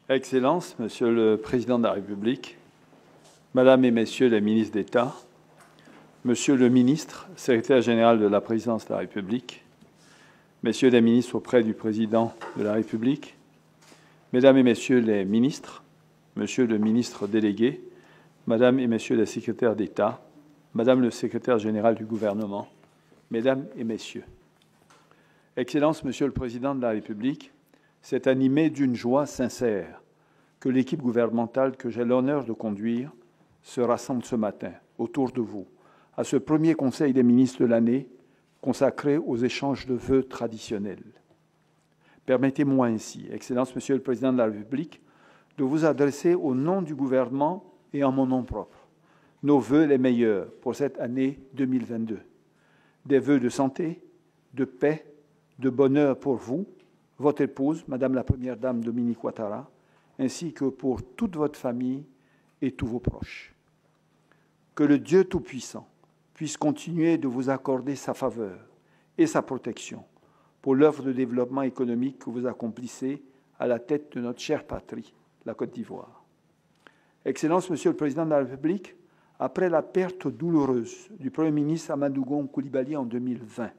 Excellences, Monsieur le Président de la République, Madame et Messieurs les ministres d'État, Monsieur le ministre, secrétaire général de la Présidence de la République, Messieurs les ministres auprès du Président de la République, Mesdames et Messieurs les ministres, Monsieur le ministre délégué, Madame et Messieurs les secrétaires d'État, Madame le secrétaire général du gouvernement, Mesdames et Messieurs. Excellences, Monsieur le Président de la République, c'est animé d'une joie sincère que l'équipe gouvernementale que j'ai l'honneur de conduire se rassemble ce matin autour de vous à ce premier Conseil des ministres de l'année consacré aux échanges de vœux traditionnels. Permettez-moi ainsi, Excellence, Monsieur le Président de la République, de vous adresser au nom du gouvernement et en mon nom propre nos vœux les meilleurs pour cette année 2022. Des vœux de santé, de paix, de bonheur pour vous, votre épouse, Madame la Première Dame Dominique Ouattara, ainsi que pour toute votre famille et tous vos proches. Que le Dieu Tout-Puissant puisse continuer de vous accorder sa faveur et sa protection pour l'œuvre de développement économique que vous accomplissez à la tête de notre chère patrie, la Côte d'Ivoire. Excellence, Monsieur le Président de la République, après la perte douloureuse du Premier ministre Amadou Gon Coulibaly en 2020,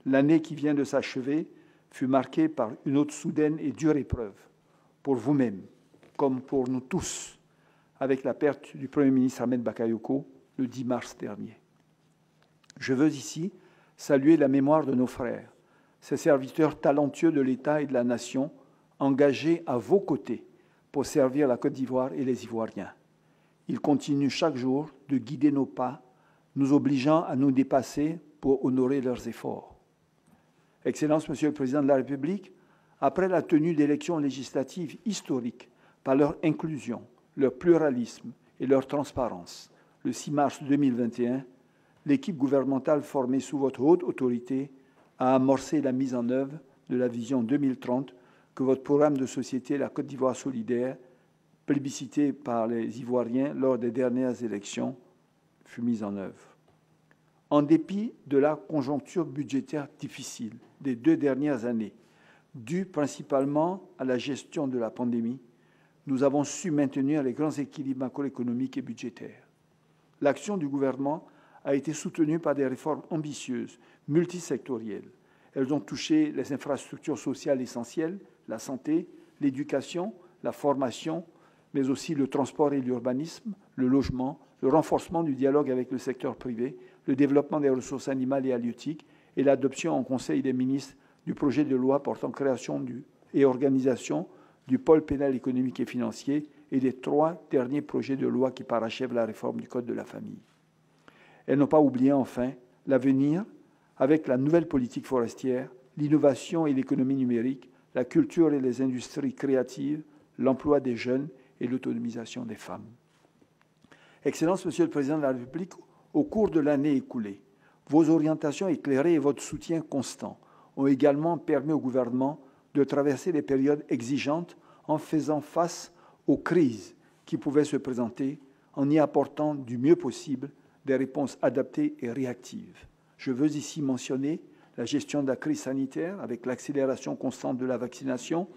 l'année qui vient de s'achever fut marquée par une autre soudaine et dure épreuve, pour vous-même, comme pour nous tous, avec la perte du Premier ministre Ahmed Bakayoko le 10 mars dernier. Je veux ici saluer la mémoire de nos frères, ces serviteurs talentueux de l'État et de la nation, engagés à vos côtés pour servir la Côte d'Ivoire et les Ivoiriens. Ils continuent chaque jour de guider nos pas, nous obligeant à nous dépasser pour honorer leurs efforts. Excellence, Monsieur le Président de la République, après la tenue d'élections législatives historiques par leur inclusion, leur pluralisme et leur transparence, le 6 mars 2021, l'équipe gouvernementale formée sous votre haute autorité a amorcé la mise en œuvre de la vision 2030 que votre programme de société, la Côte d'Ivoire solidaire, plébiscité par les Ivoiriens lors des dernières élections, fut mise en œuvre. En dépit de la conjoncture budgétaire difficile des 2 dernières années, due principalement à la gestion de la pandémie, nous avons su maintenir les grands équilibres macroéconomiques et budgétaires. L'action du gouvernement a été soutenue par des réformes ambitieuses, multisectorielles. Elles ont touché les infrastructures sociales essentielles, la santé, l'éducation, la formation, mais aussi le transport et l'urbanisme, le logement, le renforcement du dialogue avec le secteur privé, le développement des ressources animales et halieutiques et l'adoption en Conseil des ministres du projet de loi portant création et organisation du pôle pénal économique et financier et des 3 derniers projets de loi qui parachèvent la réforme du Code de la famille. Elles n'ont pas oublié enfin l'avenir avec la nouvelle politique forestière, l'innovation et l'économie numérique, la culture et les industries créatives, l'emploi des jeunes et l'autonomisation des femmes. Excellence, Monsieur le Président de la République, au cours de l'année écoulée, vos orientations éclairées et votre soutien constant ont également permis au gouvernement de traverser des périodes exigeantes en faisant face aux crises qui pouvaient se présenter, en y apportant du mieux possible des réponses adaptées et réactives. Je veux ici mentionner la gestion de la crise sanitaire avec l'accélération constante de la vaccination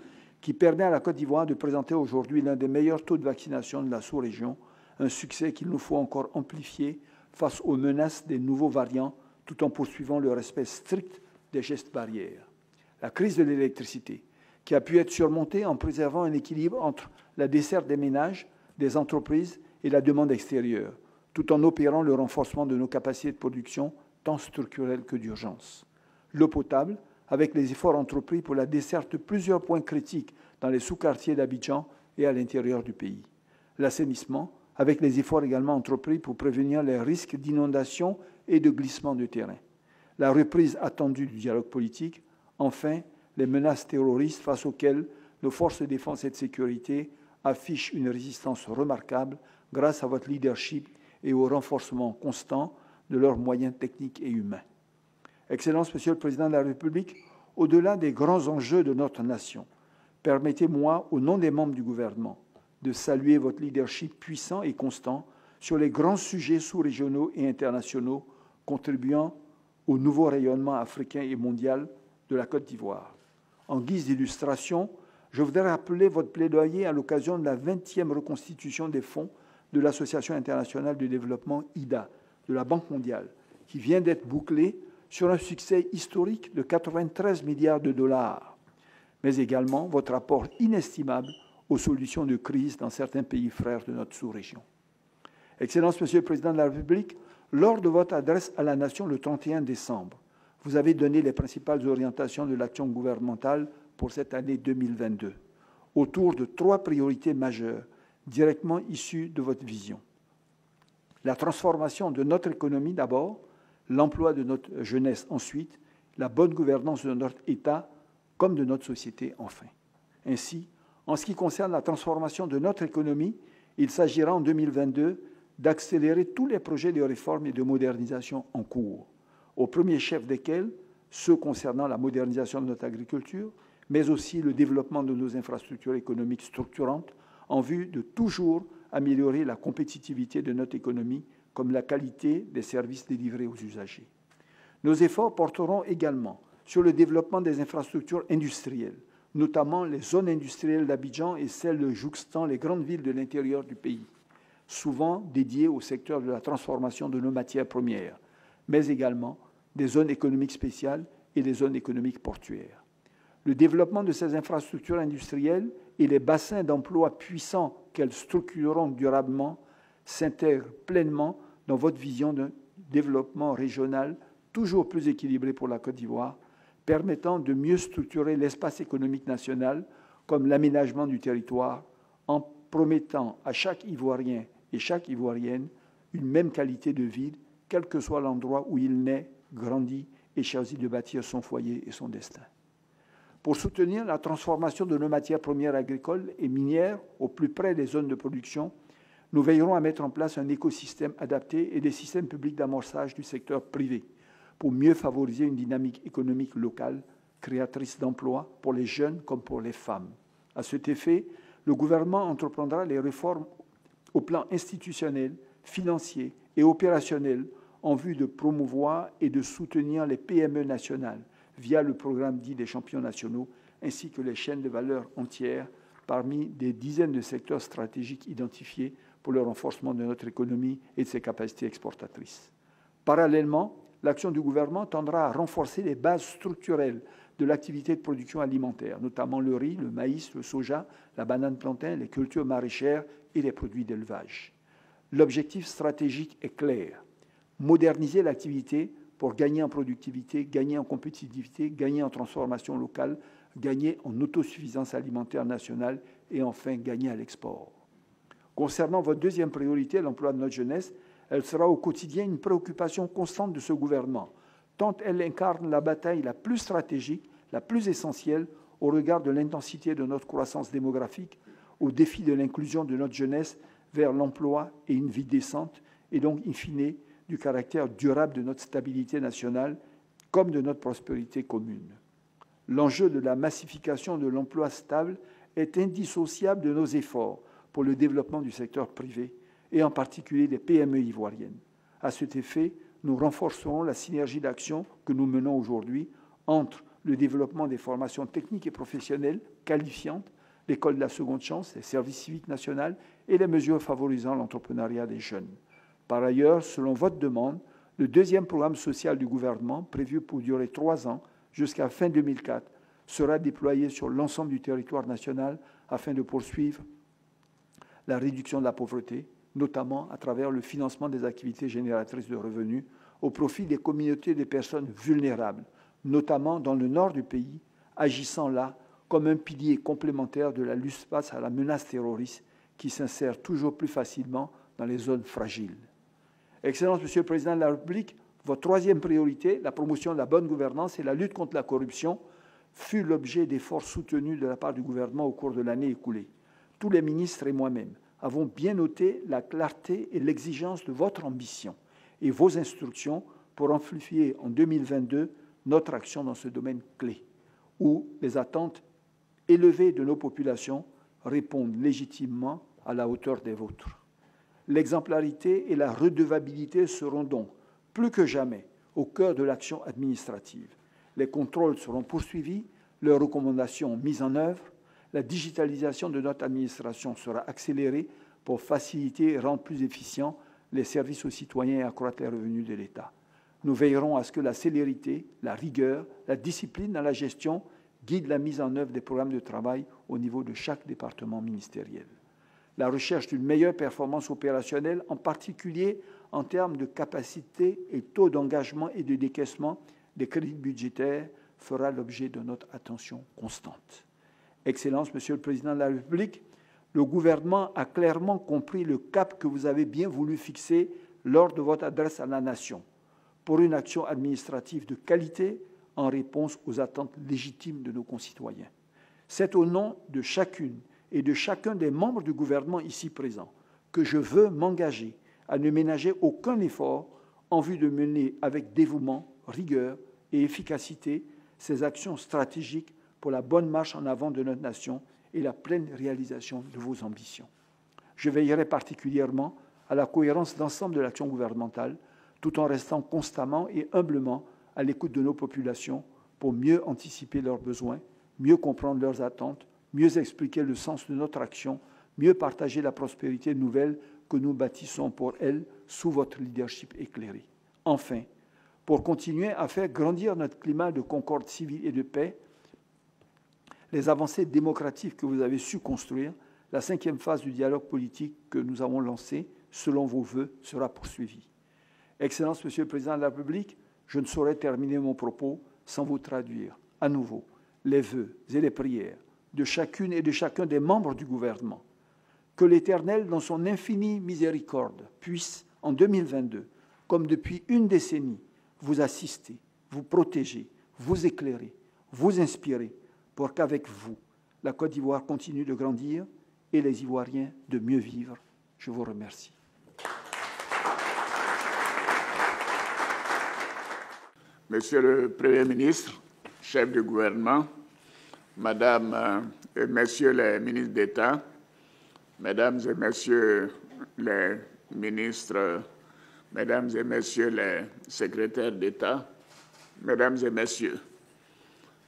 qui permet à la Côte d'Ivoire de présenter aujourd'hui l'un des meilleurs taux de vaccination de la sous-région, un succès qu'il nous faut encore amplifier face aux menaces des nouveaux variants tout en poursuivant le respect strict des gestes barrières. La crise de l'électricité, qui a pu être surmontée en préservant un équilibre entre la desserte des ménages, des entreprises et la demande extérieure, tout en opérant le renforcement de nos capacités de production, tant structurelles que d'urgence. L'eau potable, avec les efforts entrepris pour la desserte de plusieurs points critiques dans les sous-quartiers d'Abidjan et à l'intérieur du pays. L'assainissement, avec les efforts également entrepris pour prévenir les risques d'inondation et de glissement de terrain. La reprise attendue du dialogue politique. Enfin, les menaces terroristes face auxquelles nos forces de défense et de sécurité affichent une résistance remarquable grâce à votre leadership et au renforcement constant de leurs moyens techniques et humains. Excellence, Monsieur le Président de la République, au-delà des grands enjeux de notre nation, permettez-moi, au nom des membres du gouvernement, de saluer votre leadership puissant et constant sur les grands sujets sous-régionaux et internationaux contribuant au nouveau rayonnement africain et mondial de la Côte d'Ivoire. En guise d'illustration, Je voudrais rappeler votre plaidoyer à l'occasion de la 20e reconstitution des fonds de l'Association internationale de développement IDA, de la Banque mondiale, qui vient d'être bouclée sur un succès historique de 93 milliards de dollars, mais également votre apport inestimable aux solutions de crise dans certains pays frères de notre sous-région. Excellence, Monsieur le Président de la République, lors de votre adresse à la Nation le 31 décembre, vous avez donné les principales orientations de l'action gouvernementale pour cette année 2022, autour de 3 priorités majeures directement issues de votre vision. La transformation de notre économie d'abord, l'emploi de notre jeunesse ensuite, la bonne gouvernance de notre État comme de notre société enfin. Ainsi, en ce qui concerne la transformation de notre économie, il s'agira en 2022 d'accélérer tous les projets de réforme et de modernisation en cours, au premier chef desquels ceux concernant la modernisation de notre agriculture, mais aussi le développement de nos infrastructures économiques structurantes en vue de toujours améliorer la compétitivité de notre économie comme la qualité des services délivrés aux usagers. Nos efforts porteront également sur le développement des infrastructures industrielles, notamment les zones industrielles d'Abidjan et celles jouxtant les grandes villes de l'intérieur du pays, souvent dédiées au secteur de la transformation de nos matières premières, mais également des zones économiques spéciales et les zones économiques portuaires. Le développement de ces infrastructures industrielles et les bassins d'emploi puissants qu'elles structureront durablement s'intègrent pleinement dans votre vision d'un développement régional toujours plus équilibré pour la Côte d'Ivoire, permettant de mieux structurer l'espace économique national comme l'aménagement du territoire en promettant à chaque Ivoirien et chaque Ivoirienne une même qualité de vie, quel que soit l'endroit où il naît, grandit et choisit de bâtir son foyer et son destin. Pour soutenir la transformation de nos matières premières agricoles et minières au plus près des zones de production, nous veillerons à mettre en place un écosystème adapté et des systèmes publics d'amorçage du secteur privé pour mieux favoriser une dynamique économique locale, créatrice d'emplois pour les jeunes comme pour les femmes. À cet effet, le gouvernement entreprendra les réformes au plan institutionnel, financier et opérationnel en vue de promouvoir et de soutenir les PME nationales via le programme dit des champions nationaux, ainsi que les chaînes de valeur entières parmi des dizaines de secteurs stratégiques identifiés pour le renforcement de notre économie et de ses capacités exportatrices. Parallèlement, l'action du gouvernement tendra à renforcer les bases structurelles de l'activité de production alimentaire, notamment le riz, le maïs, le soja, la banane plantain, les cultures maraîchères et les produits d'élevage. L'objectif stratégique est clair: moderniser l'activité pour gagner en productivité, gagner en compétitivité, gagner en transformation locale, gagner en autosuffisance alimentaire nationale et enfin gagner à l'export. Concernant votre deuxième priorité, l'emploi de notre jeunesse, elle sera au quotidien une préoccupation constante de ce gouvernement, tant elle incarne la bataille la plus stratégique, la plus essentielle au regard de l'intensité de notre croissance démographique, au défi de l'inclusion de notre jeunesse vers l'emploi et une vie décente, et donc, in fine, du caractère durable de notre stabilité nationale comme de notre prospérité commune. L'enjeu de la massification de l'emploi stable est indissociable de nos efforts pour le développement du secteur privé, et en particulier des PME ivoiriennes. À cet effet, nous renforcerons la synergie d'action que nous menons aujourd'hui entre le développement des formations techniques et professionnelles qualifiantes, l'école de la seconde chance, les services civiques nationaux et les mesures favorisant l'entrepreneuriat des jeunes. Par ailleurs, selon votre demande, le deuxième programme social du gouvernement, prévu pour durer 3 ans jusqu'à fin 2004, sera déployé sur l'ensemble du territoire national afin de poursuivre la réduction de la pauvreté, notamment à travers le financement des activités génératrices de revenus au profit des communautés de personnes vulnérables, notamment dans le nord du pays, agissant là comme un pilier complémentaire de la lutte face à la menace terroriste qui s'insère toujours plus facilement dans les zones fragiles. Excellence, Monsieur le Président de la République, votre troisième priorité, la promotion de la bonne gouvernance et la lutte contre la corruption, fut l'objet d'efforts soutenus de la part du gouvernement au cours de l'année écoulée. Tous les ministres et moi-même avons bien noté la clarté et l'exigence de votre ambition et vos instructions pour amplifier en 2022 notre action dans ce domaine clé, où les attentes élevées de nos populations répondent légitimement à la hauteur des vôtres. L'exemplarité et la redevabilité seront donc, plus que jamais, au cœur de l'action administrative. Les contrôles seront poursuivis, leurs recommandations mises en œuvre, La digitalisation de notre administration sera accélérée pour faciliter et rendre plus efficients les services aux citoyens et accroître les revenus de l'État. Nous veillerons à ce que la célérité, la rigueur, la discipline dans la gestion guident la mise en œuvre des programmes de travail au niveau de chaque département ministériel. La recherche d'une meilleure performance opérationnelle, en particulier en termes de capacité et taux d'engagement et de décaissement des crédits budgétaires, fera l'objet de notre attention constante. Excellence, Monsieur le Président de la République, le gouvernement a clairement compris le cap que vous avez bien voulu fixer lors de votre adresse à la Nation pour une action administrative de qualité en réponse aux attentes légitimes de nos concitoyens. C'est au nom de chacune et de chacun des membres du gouvernement ici présents que je veux m'engager à ne ménager aucun effort en vue de mener avec dévouement, rigueur et efficacité ces actions stratégiques pour la bonne marche en avant de notre nation et la pleine réalisation de vos ambitions. Je veillerai particulièrement à la cohérence d'ensemble de l'action gouvernementale, tout en restant constamment et humblement à l'écoute de nos populations pour mieux anticiper leurs besoins, mieux comprendre leurs attentes, mieux expliquer le sens de notre action, mieux partager la prospérité nouvelle que nous bâtissons pour elles sous votre leadership éclairé. Enfin, pour continuer à faire grandir notre climat de concorde civile et de paix, les avancées démocratiques que vous avez su construire, la 5e phase du dialogue politique que nous avons lancé, selon vos vœux, sera poursuivie. Excellence, Monsieur le Président de la République, je ne saurais terminer mon propos sans vous traduire à nouveau les vœux et les prières de chacune et de chacun des membres du gouvernement. Que l'Éternel, dans son infinie miséricorde, puisse, en 2022, comme depuis une décennie, vous assister, vous protéger, vous éclairer, vous inspirer, pour qu'avec vous, la Côte d'Ivoire continue de grandir et les Ivoiriens de mieux vivre. Je vous remercie. Monsieur le Premier ministre, chef du gouvernement, Madame et Messieurs les ministres d'État, Mesdames et Messieurs les ministres, Mesdames et Messieurs les secrétaires d'État, Mesdames et Messieurs,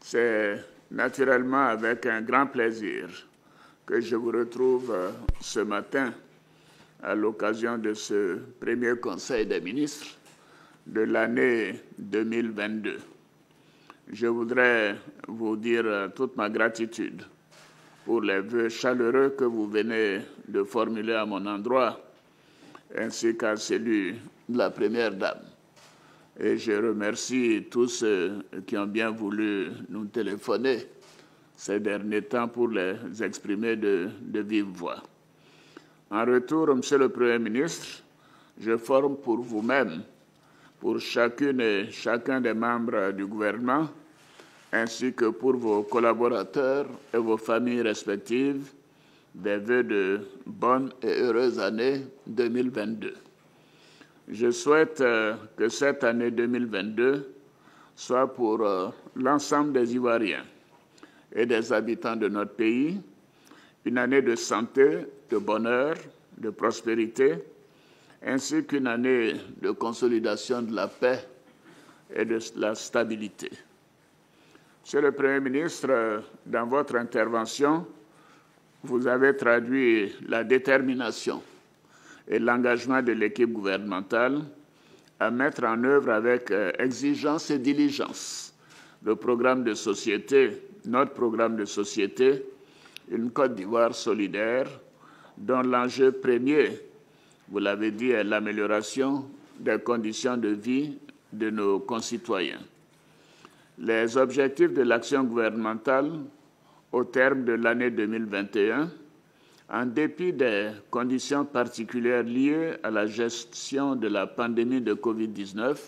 c'est naturellement avec un grand plaisir que je vous retrouve ce matin à l'occasion de ce premier Conseil des ministres de l'année 2022. Je voudrais vous dire toute ma gratitude pour les vœux chaleureux que vous venez de formuler à mon endroit, ainsi qu'à celui de la Première Dame. Et je remercie tous ceux qui ont bien voulu nous téléphoner ces derniers temps pour les exprimer de vive voix. En retour, Monsieur le Premier ministre, je forme pour vous-même, pour chacune et chacun des membres du gouvernement, ainsi que pour vos collaborateurs et vos familles respectives, des vœux de bonne et heureuse année 2022. Je souhaite que cette année 2022 soit pour l'ensemble des Ivoiriens et des habitants de notre pays une année de santé, de bonheur, de prospérité, ainsi qu'une année de consolidation de la paix et de la stabilité. Monsieur le Premier ministre, dans votre intervention, vous avez traduit la détermination et l'engagement de l'équipe gouvernementale à mettre en œuvre avec exigence et diligence le programme de société, notre programme de société, une Côte d'Ivoire solidaire, dont l'enjeu premier, vous l'avez dit, est l'amélioration des conditions de vie de nos concitoyens. Les objectifs de l'action gouvernementale au terme de l'année 2021, en dépit des conditions particulières liées à la gestion de la pandémie de Covid-19,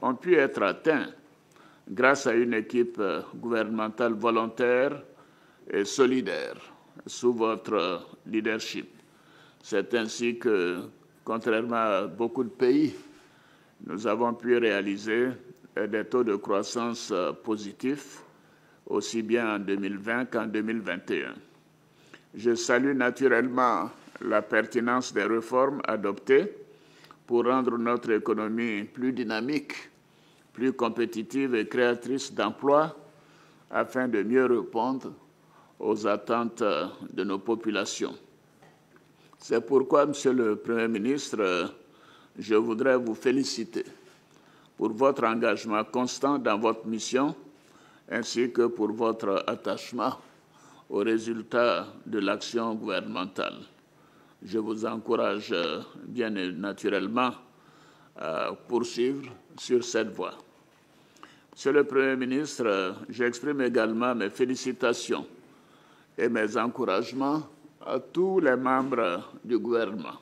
ont pu être atteints grâce à une équipe gouvernementale volontaire et solidaire sous votre leadership. C'est ainsi que, contrairement à beaucoup de pays, nous avons pu réaliser des taux de croissance positifs, aussi bien en 2020 qu'en 2021. Je salue naturellement la pertinence des réformes adoptées pour rendre notre économie plus dynamique, plus compétitive et créatrice d'emplois afin de mieux répondre aux attentes de nos populations. C'est pourquoi, Monsieur le Premier ministre, je voudrais vous féliciter pour votre engagement constant dans votre mission, ainsi que pour votre attachement aux résultats de l'action gouvernementale. Je vous encourage bien naturellement à poursuivre sur cette voie. Monsieur le Premier ministre, j'exprime également mes félicitations et mes encouragements à tous les membres du gouvernement.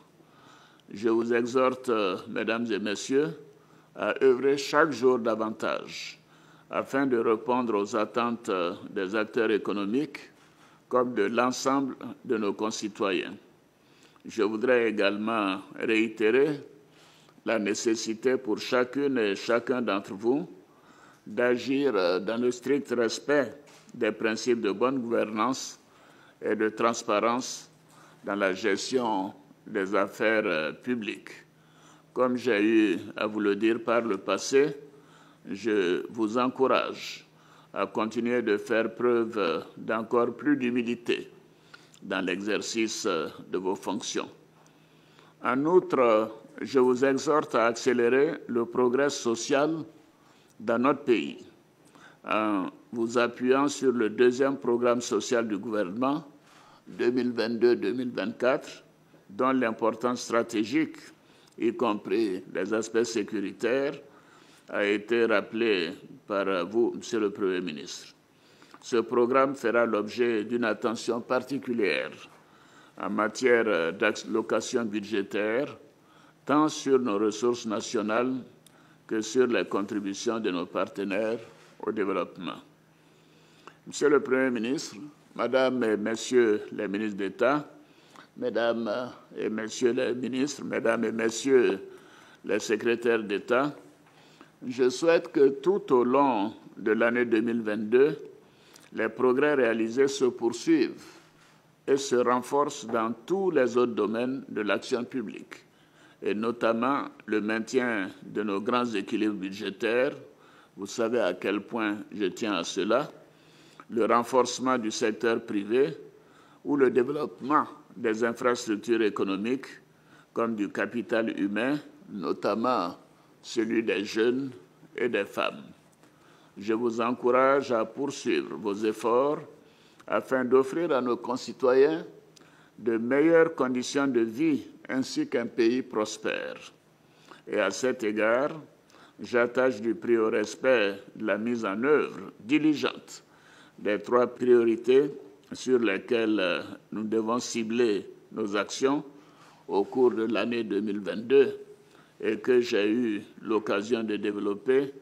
Je vous exhorte, mesdames et messieurs, à œuvrer chaque jour davantage afin de répondre aux attentes des acteurs économiques comme de l'ensemble de nos concitoyens. Je voudrais également réitérer la nécessité pour chacune et chacun d'entre vous d'agir dans le strict respect des principes de bonne gouvernance et de transparence dans la gestion des affaires publiques. Comme j'ai eu à vous le dire par le passé, je vous encourage à continuer de faire preuve d'encore plus d'humilité dans l'exercice de vos fonctions. En outre, je vous exhorte à accélérer le progrès social dans notre pays en vous appuyant sur le deuxième programme social du gouvernement 2022-2024, dont l'importance stratégique, y compris les aspects sécuritaires, a été rappelée par vous, Monsieur le Premier ministre. Ce programme fera l'objet d'une attention particulière en matière d'allocation budgétaire, tant sur nos ressources nationales que sur les contributions de nos partenaires au développement. Monsieur le Premier ministre, Madame et Messieurs les ministres d'État, Mesdames et Messieurs les ministres, Mesdames et Messieurs les secrétaires d'État, je souhaite que tout au long de l'année 2022, les progrès réalisés se poursuivent et se renforcent dans tous les autres domaines de l'action publique, et notamment le maintien de nos grands équilibres budgétaires. Vous savez à quel point je tiens à cela, le renforcement du secteur privé ou le développement des infrastructures économiques comme du capital humain, notamment celui des jeunes et des femmes. Je vous encourage à poursuivre vos efforts afin d'offrir à nos concitoyens de meilleures conditions de vie ainsi qu'un pays prospère. Et à cet égard, j'attache du prix au respect de la mise en œuvre diligente des 3 priorités sur lesquelles nous devons cibler nos actions au cours de l'année 2022 et que j'ai eu l'occasion de développer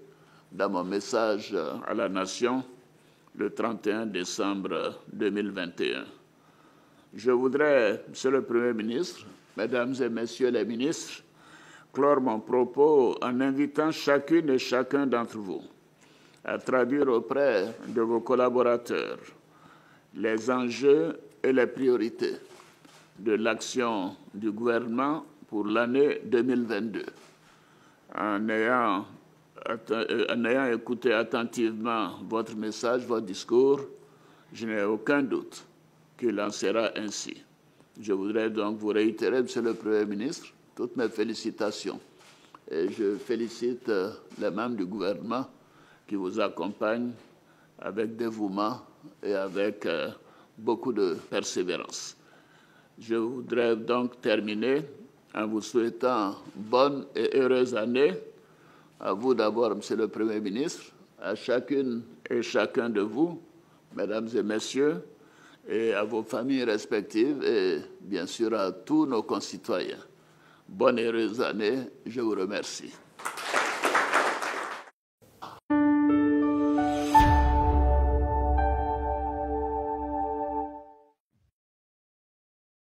dans mon message à la Nation le 31 décembre 2021. Je voudrais, Monsieur le Premier ministre, Mesdames et Messieurs les ministres, clore mon propos en invitant chacune et chacun d'entre vous à traduire auprès de vos collaborateurs les enjeux et les priorités de l'action du gouvernement pour l'année 2022. En ayant écouté attentivement votre message, votre discours, je n'ai aucun doute qu'il en sera ainsi. Je voudrais donc vous réitérer, Monsieur le Premier ministre, toutes mes félicitations. Et je félicite les membres du gouvernement qui vous accompagnent avec dévouement et avec beaucoup de persévérance. Je voudrais donc terminer en vous souhaitant bonne et heureuse année. À vous d'abord, Monsieur le Premier ministre, à chacune et chacun de vous, Mesdames et Messieurs, et à vos familles respectives et bien sûr à tous nos concitoyens. Bonne et heureuse année, je vous remercie.